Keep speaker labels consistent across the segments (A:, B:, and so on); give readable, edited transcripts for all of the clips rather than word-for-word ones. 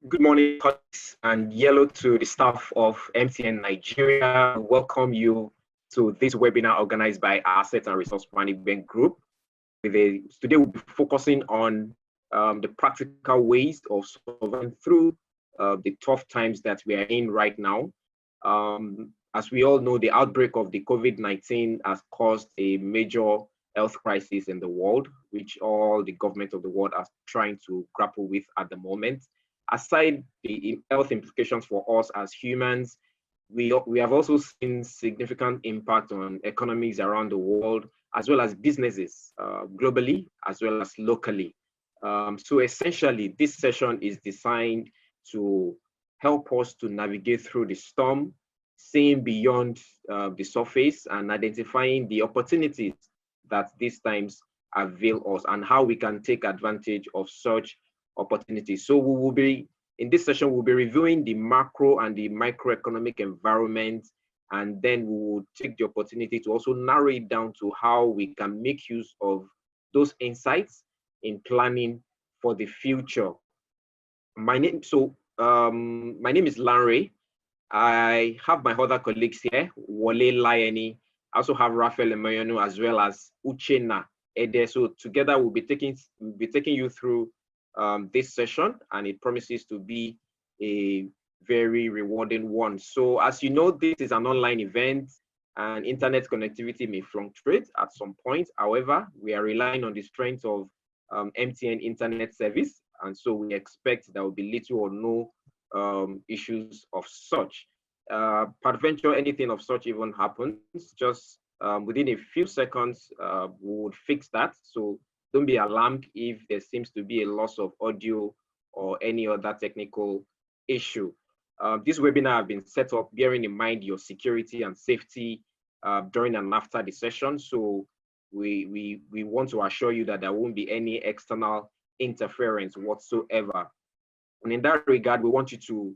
A: Good morning, colleagues, and yellow to the staff of MTN Nigeria. Welcome you to this webinar organized by Asset and Resource Management Group. Today we'll be focusing on the practical ways of surviving through the tough times that we are in right now. As we all know, the outbreak of the COVID-19 has caused a major health crisis in the world, which all the government of the world are trying to grapple with at the moment. Aside the health implications for us as humans, we have also seen significant impact on economies around the world, as well as businesses globally, as well as locally. So essentially, this session is designed to help us to navigate through the storm, seeing beyond the surface and identifying the opportunities that these times avail us and how we can take advantage of such opportunities. So we will be, in this session, we'll be reviewing the macro and the microeconomic environment, and then we will take the opportunity to also narrow it down to how we can make use of those insights in planning for the future. My name is Lanre. I have my other colleagues here, Wole Layeni. I also have Raphael Emayonu, as well as Uchenna Ede. So together we'll be taking you through this session, and it promises to be a very rewarding one. So as you know, this is an online event and internet connectivity may fluctuate at some point. However, we are relying on the strength of MTN internet service, and so we expect there will be little or no issues of such. Peradventure, anything of such even happens, just within a few seconds, we would fix that. So don't be alarmed if there seems to be a loss of audio or any other technical issue. This webinar has been set up bearing in mind your security and safety during and after the session. So we want to assure you that there won't be any external interference whatsoever. And in that regard, we want you to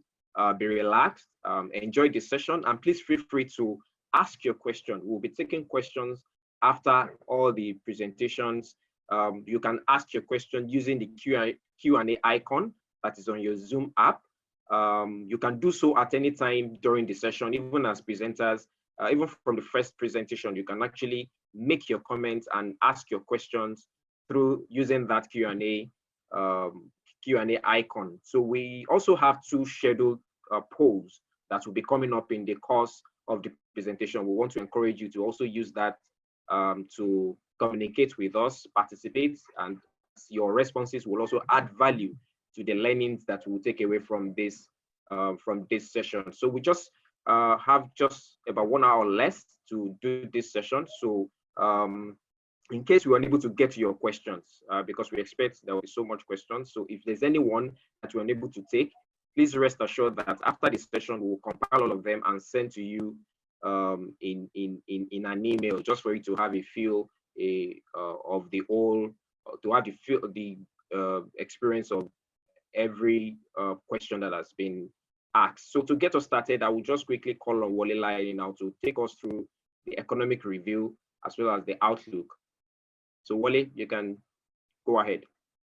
A: be relaxed, enjoy the session, and please feel free to ask your question. We'll be taking questions after all the presentations. You can ask your question using the Q&A icon that is on your Zoom app. You can do so at any time during the session, even as presenters, even from the first presentation, you can actually make your comments and ask your questions through using that Q&A icon. So we also have two scheduled polls that will be coming up in the course of the presentation. We want to encourage you to also use that to communicate with us, participate, and your responses will also add value to the learnings that we'll take away from this session. So we just have just about 1 hour less to do this session. So in case we are unable to get to your questions, because we expect there will be so much questions. So if there's anyone that we're unable to take, please rest assured that after this session, we'll compile all of them and send to you in an email, just for you to have a feel of the whole, to have the experience of every question that has been asked. So to get us started, I will just quickly call on Wole Layeni now to take us through the economic review as well as the outlook. So Wole, you can go ahead.